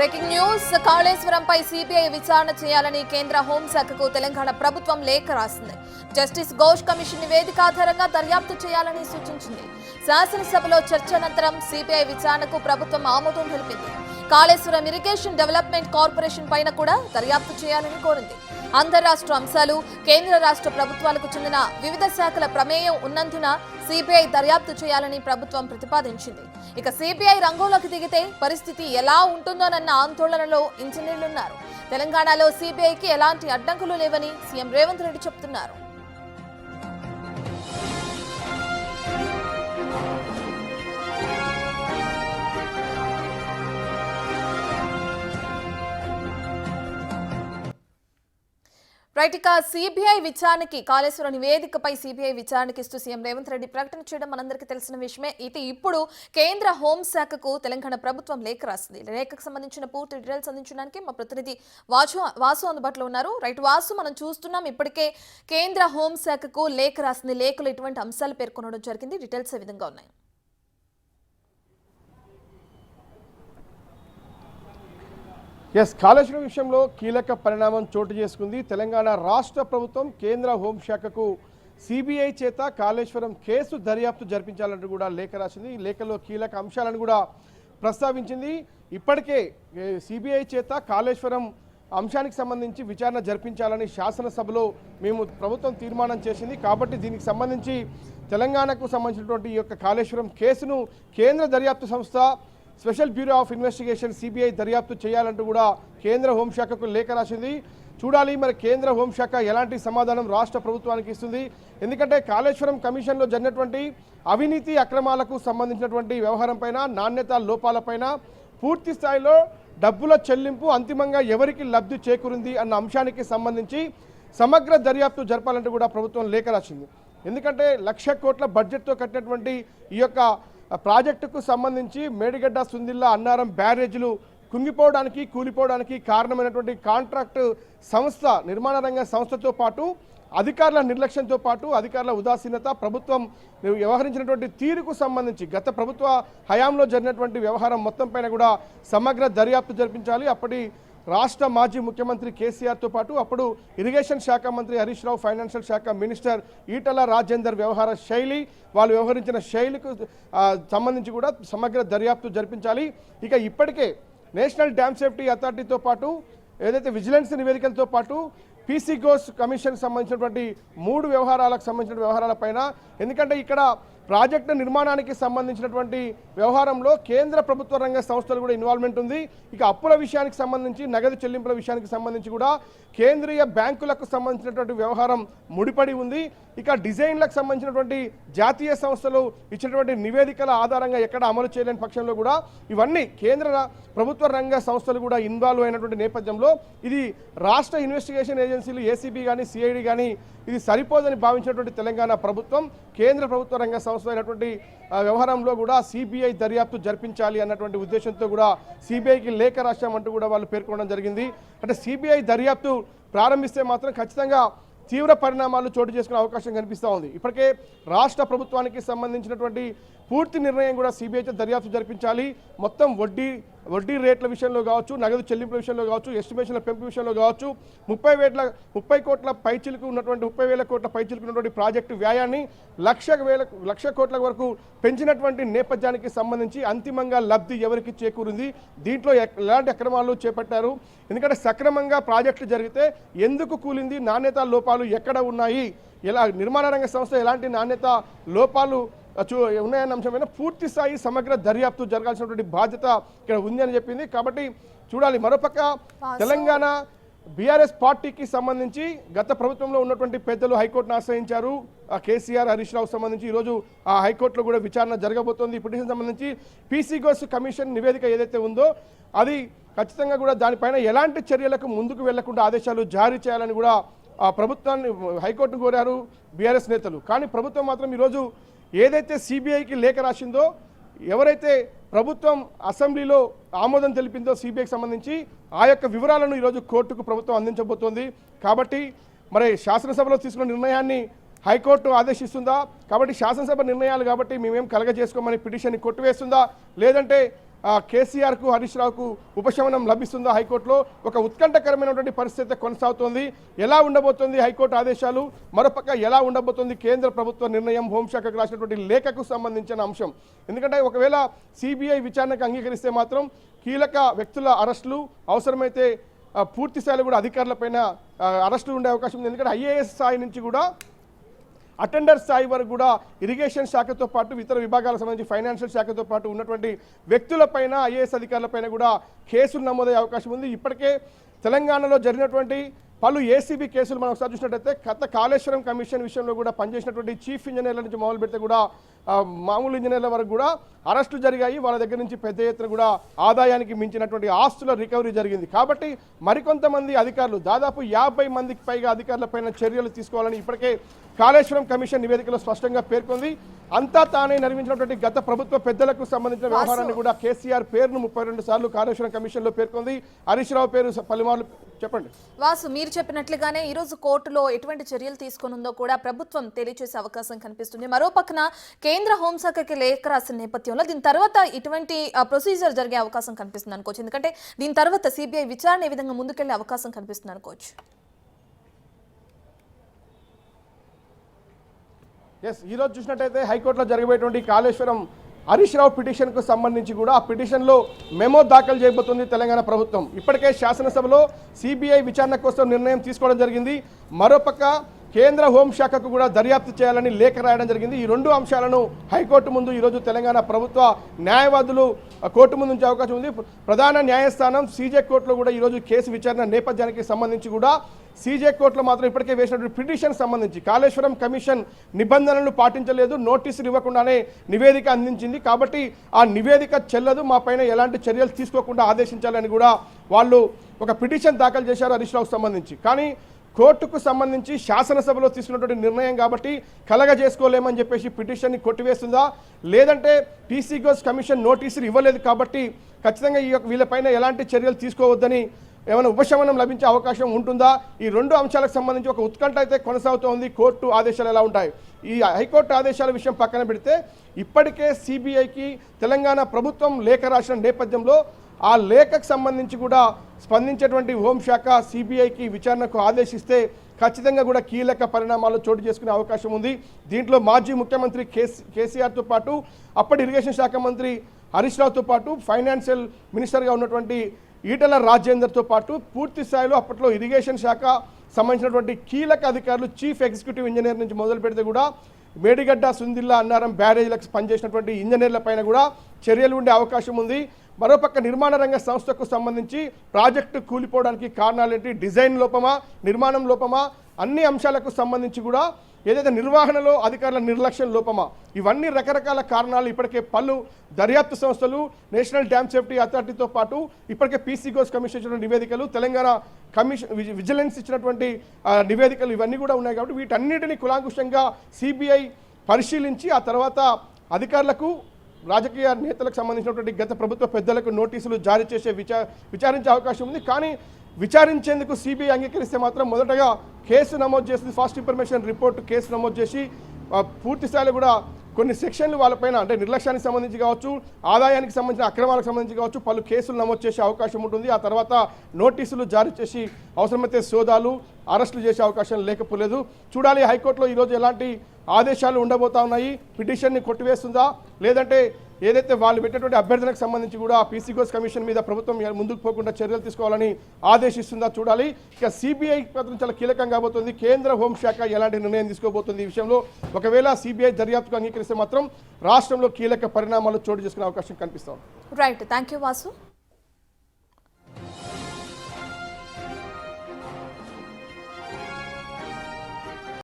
Breaking news కాళేశ్వరంపై CBI విచారణ చేయాలని కేంద్ర హోంశాఖకు తెలంగాణ ప్రభుత్వం లేఖ రాసింది. జస్టిస్ ఘోష్ కమిషన్ నివేదిక ఆధారంగా దర్యాప్తు చేయాలని సూచించింది. శాసనసభలో చర్చ అనంతరం సిబిఐ విచారణకు ప్రభుత్వం ఆమోదం తెలిపింది. కాళేశ్వరం ఇరిగేషన్ డెవలప్మెంట్ కార్పొరేషన్ పైన కూడా దర్యాప్తు చేయాలని కోరింది. అంతర్రాష్ట్ర అంశాలు, కేంద్ర రాష్ట్ర ప్రభుత్వాలకు చెందిన వివిధ శాఖల ప్రమేయం ఉన్నందున సిబిఐ దర్యాప్తు చేయాలని ప్రభుత్వం ప్రతిపాదించింది. ఇక సిబిఐ రంగంలోకి దిగితే పరిస్థితి ఎలా ఉంటుందోనన్న ఆందోళనలో ఇంజనీర్లున్నారు. తెలంగాణలో సిబిఐకి ఎలాంటి అడ్డంకులు లేవని సీఎం రేవంత్ రెడ్డి చెబుతున్నారు. రైట్, ఇక సిబిఐ విచారణకి కాళేశ్వరం నివేదికపై సిబిఐ విచారణకి ఇస్తూ సీఎం రేవంత్ రెడ్డి ప్రకటన చేయడం మనందరికీ తెలిసిన విషయమే. అయితే ఇప్పుడు కేంద్ర హోంశాఖకు తెలంగాణ ప్రభుత్వం లేఖ రాసింది. లేఖకు సంబంధించిన పూర్తి డీటెయిల్స్ అందించడానికి మా ప్రతినిధి వాసు అందుబాటులో ఉన్నారు. రైట్ వాసు, మనం చూస్తున్నాం ఇప్పటికే కేంద్ర హోంశాఖకు లేఖ రాసింది. లేఖలో ఇటువంటి అంశాలు పేర్కొనడం జరిగింది. డీటెయిల్స్ ఏ విధంగా ఉన్నాయి? కాళేశ్వరం విషయంలో కీలక పరిణామం చోటు చేసుకుంది. తెలంగాణ రాష్ట్ర ప్రభుత్వం కేంద్ర హోంశాఖకు సిబిఐ చేత కాళేశ్వరం కేసు దర్యాప్తు జరిపించాలంటూ కూడా లేఖ రాసింది. ఈ లేఖలో కీలక అంశాలను కూడా ప్రస్తావించింది. ఇప్పటికే సిబిఐ చేత కాళేశ్వరం అంశానికి సంబంధించి విచారణ జరిపించాలని శాసనసభలో మేము ప్రభుత్వం తీర్మానం చేసింది. కాబట్టి దీనికి సంబంధించి తెలంగాణకు సంబంధించినటువంటి ఈ యొక్క కాళేశ్వరం కేసును కేంద్ర దర్యాప్తు సంస్థ special bureau of investigation CBI దర్యాప్తు చేయాలంటూ కూడా కేంద్ర హోంశాఖకు లేఖ రాసింది. చూడాలి మరి కేంద్ర హోంశాఖ ఎలాంటి సమాధానం రాష్ట్ర ప్రభుత్వానికి ఇస్తుంది. ఎందుకంటే కాళేశ్వరం కమిషన్లో జరిగినటువంటి అవినీతి అక్రమాలకు సంబంధించినటువంటి వ్యవహారం పైన, నాణ్యత లోపాలపైన పూర్తి స్థాయిలో డబ్బుల చెల్లింపు అంతిమంగా ఎవరికి లబ్ధి చేకూరింది అన్న అంశానికి సంబంధించి సమగ్ర దర్యాప్తు జరపాలంటూ కూడా ప్రభుత్వం లేఖ రాసింది. ఎందుకంటే 1,00,000 కోట్ల బడ్జెట్తో కట్టినటువంటి ఈ యొక్క ప్రాజెక్టుకు సంబంధించి మేడిగడ్డ, సుందిల్లా, అన్నారం బ్యారేజీలు కుంగిపోవడానికి, కూలిపోవడానికి కారణమైనటువంటి కాంట్రాక్టు సంస్థ, నిర్మాణ రంగ సంస్థతో పాటు అధికారుల నిర్లక్ష్యంతో పాటు అధికారుల ఉదాసీనత, ప్రభుత్వం వ్యవహరించినటువంటి తీరుకు సంబంధించి గత ప్రభుత్వ హయాంలో జరిగినటువంటి వ్యవహారం మొత్తం పైన కూడా సమగ్ర దర్యాప్తు జరిపించాలి. అప్పటి రాష్ట్ర మాజీ ముఖ్యమంత్రి కేసీఆర్తో పాటు అప్పుడు ఇరిగేషన్ శాఖ మంత్రి హరీష్ రావు, ఫైనాన్షియల్ శాఖ మినిస్టర్ ఈటల రాజేందర్ వ్యవహార శైలి, వాళ్ళు వ్యవహరించిన శైలికి సంబంధించి కూడా సమగ్ర దర్యాప్తు జరిపించాలి. ఇక ఇప్పటికే నేషనల్ డ్యామ్ సేఫ్టీ అథారిటీతో పాటు ఏదైతే విజిలెన్స్ నివేదికలతో పాటు పీసీ ఘోష్ కమిషన్ సంబంధించినటువంటి 3 వ్యవహారాలకు సంబంధించిన వ్యవహారాలపైన, ఎందుకంటే ఇక్కడ ప్రాజెక్టు నిర్మాణానికి సంబంధించినటువంటి వ్యవహారంలో కేంద్ర ప్రభుత్వ రంగ సంస్థలు కూడా ఇన్వాల్వ్మెంట్ ఉంది. ఇక అప్పుల విషయానికి సంబంధించి, నగదు చెల్లింపుల విషయానికి సంబంధించి కూడా కేంద్రీయ బ్యాంకులకు సంబంధించినటువంటి వ్యవహారం ముడిపడి ఉంది. ఇక డిజైన్లకు సంబంధించినటువంటి జాతీయ సంస్థలు ఇచ్చినటువంటి నివేదికల ఆధారంగా ఎక్కడ అమలు చేయలేని పక్షంలో కూడా ఇవన్నీ కేంద్ర ప్రభుత్వ రంగ సంస్థలు కూడా ఇన్వాల్వ్ అయినటువంటి నేపథ్యంలో ఇది రాష్ట్ర ఇన్వెస్టిగేషన్ ఏజెన్సీలు ఏసీబీ కానీ, సిఐడి కానీ ఇది సరిపోదని భావించినటువంటి తెలంగాణ ప్రభుత్వం కేంద్ర ప్రభుత్వ రంగ సంస్థ అయినటువంటి వ్యవహారంలో కూడా సిబిఐ దర్యాప్తు జరిపించాలి అన్నటువంటి ఉద్దేశంతో కూడా సిబిఐకి లేఖ రాశామంటూ కూడా వాళ్ళు పేర్కొనడం జరిగింది. అంటే సిబిఐ దర్యాప్తు ప్రారంభిస్తే మాత్రం ఖచ్చితంగా తీవ్ర పరిణామాలు చోటు చేసుకునే అవకాశం కనిపిస్తూ ఉంది. ఇప్పటికే రాష్ట్ర ప్రభుత్వానికి సంబంధించినటువంటి పూర్తి నిర్ణయం కూడా సిబిఐతో దర్యాప్తు జరిపించాలి. మొత్తం వడ్డీ రేట్ల విషయంలో కావచ్చు, నగదు చెల్లింపుల విషయంలో కావచ్చు, ఎస్టిమేషన్ల పెంపు విషయంలో కావచ్చు, 30 కోట్ల పైచిలకు ఉన్నటువంటి 30,000 కోట్ల పైచిలకు ఉన్నటువంటి ప్రాజెక్టు వ్యయాన్ని 1,00,000 కోట్ల వరకు పెంచినటువంటి నేపథ్యానికి సంబంధించి అంతిమంగా లబ్ధి ఎవరికి చేకూరింది, దీంట్లో ఎలాంటి అక్రమాలు చేపట్టారు, ఎందుకంటే సక్రమంగా ప్రాజెక్టులు జరిగితే ఎందుకు కూలింది, నాణ్యత లోపాలు ఎక్కడ ఉన్నాయి, ఎలా నిర్మాణ రంగ సంస్థ ఎలాంటి నాణ్యత లోపాలు ఉన్నాయన్న అంశమైన పూర్తి స్థాయి సమగ్ర దర్యాప్తు జరగాల్సినటువంటి బాధ్యత ఇక్కడ ఉంది అని చెప్పింది. కాబట్టి చూడాలి. మరోపక్క తెలంగాణ బీఆర్ఎస్ పార్టీకి సంబంధించి గత ప్రభుత్వంలో ఉన్నటువంటి పెద్దలు హైకోర్టును ఆశ్రయించారు. కేసీఆర్, హరీష్ రావు సంబంధించి ఈరోజు ఆ హైకోర్టులో కూడా విచారణ జరగబోతోంది. ఈ పిటిషన్ సంబంధించి పీసీ ఘోష్ కమిషన్ నివేదిక ఏదైతే ఉందో అది ఖచ్చితంగా కూడా దానిపైన ఎలాంటి చర్యలకు ముందుకు వెళ్లకుండా ఆదేశాలు జారీ చేయాలని కూడా ఆ ప్రభుత్వాన్ని హైకోర్టును కోరారు బీఆర్ఎస్ నేతలు. కానీ ప్రభుత్వం మాత్రం ఈరోజు ఏదైతే సిబిఐకి లేఖ రాసిందో, ఎవరైతే ప్రభుత్వం అసెంబ్లీలో ఆమోదం తెలిపిందో సిబిఐకి సంబంధించి ఆ యొక్క వివరాలను ఈరోజు కోర్టుకు ప్రభుత్వం అందించబోతోంది. కాబట్టి మరి శాసనసభలో తీసుకున్న నిర్ణయాన్ని హైకోర్టు ఆదేశిస్తుందా? కాబట్టి శాసనసభ నిర్ణయాలు కాబట్టి మేమేం కలగజేసుకోమని పిటిషన్ని కొట్టివేస్తుందా? లేదంటే కేసీఆర్కు హరీష్ రావుకు ఉపశమనం లభిస్తుందో హైకోర్టులో ఒక ఉత్కంఠకరమైనటువంటి పరిస్థితి కొనసాగుతోంది. ఎలా ఉండబోతోంది హైకోర్టు ఆదేశాలు, మరోపక్క ఎలా ఉండబోతోంది కేంద్ర ప్రభుత్వ నిర్ణయం, హోంశాఖకు రాసినటువంటి లేఖకు సంబంధించిన అంశం. ఎందుకంటే ఒకవేళ సిబిఐ విచారణకు అంగీకరిస్తే మాత్రం కీలక వ్యక్తుల అరెస్టులు, అవసరమైతే పూర్తి స్థాయిలో కూడా అధికారులపైన అరెస్టులు ఉండే అవకాశం ఉంది. ఎందుకంటే ఐఏఎస్ స్థాయి నుంచి కూడా అటెండర్ స్థాయి వరకు కూడా ఇరిగేషన్ శాఖతో పాటు ఇతర విభాగాలకు సంబంధించి ఫైనాన్షియల్ శాఖతో పాటు ఉన్నటువంటి వ్యక్తులపైన, ఐఏఎస్ అధికారులపైన కూడా కేసులు నమోదయ్యే అవకాశం ఉంది. ఇప్పటికే తెలంగాణలో జరిగినటువంటి పలు ఏసీబీ కేసులు మనం ఒకసారి చూసినట్టయితే గత కాళేశ్వరం కమిషన్ విషయంలో కూడా పనిచేసినటువంటి చీఫ్ ఇంజనీర్ల నుంచి మొదలు పెడితే కూడా మామూలు ఇంజనీర్ల వరకు కూడా అరెస్టులు జరిగాయి. వాళ్ళ దగ్గర నుంచి పెద్ద ఎత్తున కూడా ఆదాయానికి మించినటువంటి ఆస్తుల రికవరీ జరిగింది. కాబట్టి మరికొంతమంది అధికారులు, దాదాపు 50 మందికి పైగా అధికారులపైన చర్యలు తీసుకోవాలని ఇప్పటికే కాళేశ్వరం కమిషన్ నివేదికలో స్పష్టంగా పేర్కొంది. అంతా తానే నిర్మించినటువంటి గత ప్రభుత్వ పెద్దలకు సంబంధించిన వ్యవహారాన్ని కూడా కేసీఆర్ పేరును 32 సార్లు కాళేశ్వరం కమిషన్లో పేర్కొంది. హరీష్ రావు పేరు పలుమార్లు. చెప్పండి వాసు, మీరు చెప్పినట్లుగానే ఈ రోజు కోర్టులో ఎటువంటి చర్యలు తీసుకునుందో కూడా ప్రభుత్వం తెలియజేసే అవకాశం కనిపిస్తుంది. మరో పక్కన కేంద్ర హోంశాఖకి లేఖ రాసిన నేపథ్యంలో దీని తర్వాత ఇటువంటి ప్రొసీజర్ జరిగే అవకాశం కనిపిస్తుంది అనుకోవచ్చు. ఎందుకంటే దీని తర్వాత సిబిఐ విచారణ ఏ విధంగా ముందుకెళ్లే అవకాశం కనిపిస్తుంది అనుకోవచ్చు. ఈ రోజు చూసినట్టయితే హైకోర్టులో జరిగిపోయేటువంటి కాళేశ్వరం హరీష్ రావు పిటిషన్కు సంబంధించి కూడా ఆ పిటిషన్లో మెమో దాఖలు చేయబోతుంది తెలంగాణ ప్రభుత్వం. ఇప్పటికే శాసనసభలో సిబిఐ విచారణ కోసం నిర్ణయం తీసుకోవడం జరిగింది. మరోపక్క కేంద్ర హోంశాఖకు కూడా దర్యాప్తు చేయాలని లేఖ రాయడం జరిగింది. ఈ రెండు అంశాలను హైకోర్టు ముందు ఈరోజు తెలంగాణ ప్రభుత్వ న్యాయవాదులు కోర్టు ముందు ఉంచే అవకాశం ఉంది. ప్రధాన న్యాయస్థానం సీజే కోర్టులో కూడా ఈరోజు కేసు విచారణ నేపథ్యానికి సంబంధించి కూడా సీజే కోర్టులో మాత్రం ఇప్పటికే వేసినటువంటి పిటిషన్ సంబంధించి కాళేశ్వరం కమిషన్ నిబంధనలు పాటించలేదు, నోటీసులు ఇవ్వకుండానే నివేదిక అందించింది. కాబట్టి ఆ నివేదిక చెల్లదు, మా పైన ఎలాంటి చర్యలు తీసుకోకుండా ఆదేశించాలని కూడా వాళ్ళు ఒక పిటిషన్ దాఖలు చేశారు హరీష్ రావుకు సంబంధించి. కానీ కోర్టుకు సంబంధించి శాసనసభలో తీసుకున్నటువంటి నిర్ణయం కాబట్టి కలగజేసుకోలేమని చెప్పేసి పిటిషన్ని కొట్టివేస్తుందా, లేదంటే పీసీ గోస్ కమిషన్ నోటీసులు ఇవ్వలేదు కాబట్టి ఖచ్చితంగా వీళ్ళపైన ఎలాంటి చర్యలు తీసుకోవద్దని ఏమైనా ఉపశమనం లభించే అవకాశం ఉంటుందా? ఈ రెండు అంశాలకు సంబంధించి ఒక ఉత్కంఠ అయితే కొనసాగుతోంది. కోర్టు ఆదేశాలు ఎలా ఉంటాయి? ఈ హైకోర్టు ఆదేశాల విషయం పక్కన పెడితే ఇప్పటికే సిబిఐకి తెలంగాణ ప్రభుత్వం లేఖ రాసిన నేపథ్యంలో ఆ లేఖకు సంబంధించి కూడా స్పందించేటువంటి హోంశాఖ సిబిఐకి విచారణకు ఆదేశిస్తే ఖచ్చితంగా కూడా కీలక పరిణామాలు చోటు చేసుకునే అవకాశం ఉంది. దీంట్లో మాజీ ముఖ్యమంత్రి కేసీఆర్తో పాటు అప్పటి ఇరిగేషన్ శాఖ మంత్రి హరీష్ రావుతో పాటు ఫైనాన్షియల్ మినిస్టర్గా ఉన్నటువంటి ఈటల రాజేందర్తో పాటు పూర్తి స్థాయిలో అప్పట్లో ఇరిగేషన్ శాఖ సంబంధించినటువంటి కీలక అధికారులు చీఫ్ ఎగ్జిక్యూటివ్ ఇంజనీర్ నుంచి మొదలు పెడితే కూడా మేడిగడ్డ, సుందిల్లా, అన్నారం బ్యారేజీలకు పనిచేసినటువంటి ఇంజనీర్ల పైన కూడా చర్యలు ఉండే అవకాశం ఉంది. మరోపక్క నిర్మాణ రంగ సంస్థకు సంబంధించి ప్రాజెక్టు కూలిపోవడానికి కారణాలేంటి, డిజైన్ లోపమా, నిర్మాణం లోపమా, అన్ని అంశాలకు సంబంధించి కూడా ఏదైతే నిర్వహణలో అధికారుల నిర్లక్ష్యం లోపమా, ఇవన్నీ రకరకాల కారణాలు ఇప్పటికే పలు దర్యాప్తు సంస్థలు, నేషనల్ డ్యామ్ సేఫ్టీ అథారిటీతో పాటు ఇప్పటికే పీసీ గోస్ కమిషన్ ఇచ్చిన నివేదికలు, తెలంగాణ కమిషన్ విజిలెన్స్ ఇచ్చినటువంటి నివేదికలు ఇవన్నీ కూడా ఉన్నాయి. కాబట్టి వీటన్నిటిని కులాంకుషంగా సిబిఐ పరిశీలించి ఆ తర్వాత అధికారులకు, రాజకీయ నేతలకు సంబంధించినటువంటి గత ప్రభుత్వ పెద్దలకు నోటీసులు జారీ చేసే విచారించే అవకాశం ఉంది. కానీ విచారించేందుకు సిబిఐ అంగీకరిస్తే మాత్రం మొదటగా కేసు నమోదు చేసింది, ఫాస్ట్ ఇన్ఫర్మేషన్ రిపోర్ట్ కేసు నమోదు చేసి పూర్తి స్థాయిలో కూడా కొన్ని సెక్షన్లు వాళ్ళపైన, అంటే నిర్లక్ష్యానికి సంబంధించి కావచ్చు, ఆదాయానికి సంబంధించిన అక్రమాలకు సంబంధించి కావచ్చు, పలు కేసులు నమోదు చేసే అవకాశం ఉంటుంది. ఆ తర్వాత నోటీసులు జారీ చేసి అవసరమైతే సోదాలు, అరెస్టులు చేసే అవకాశం లేకపోలేదు. చూడాలి హైకోర్టులో ఈరోజు ఎలాంటి ఆదేశాలు ఉండబోతా ఉన్నాయి. పిటిషన్ని కొట్టివేస్తుందా, లేదంటే ఏదైతే వాళ్ళు పెట్టినటువంటి అభ్యర్థనకు సంబంధించి కూడా పీసీ గోస్ కమిషన్ మీద ప్రభుత్వం ముందుకు పోకుండా చర్యలు తీసుకోవాలని ఆదేశిస్తుందా చూడాలి. ఇక సిబిఐ పత్రం చాలా కీలకం కాబోతుంది. కేంద్ర హోంశాఖ ఎలాంటి నిర్ణయం తీసుకోబోతుంది ఈ విషయంలో. ఒకవేళ సిబిఐ దర్యాప్తుకు అంగీకరిస్తే మాత్రం రాష్ట్రంలో కీలక పరిణామాలు చోటు చేసుకునే అవకాశం కనిపిస్తుంది. Right, thank you Vasu.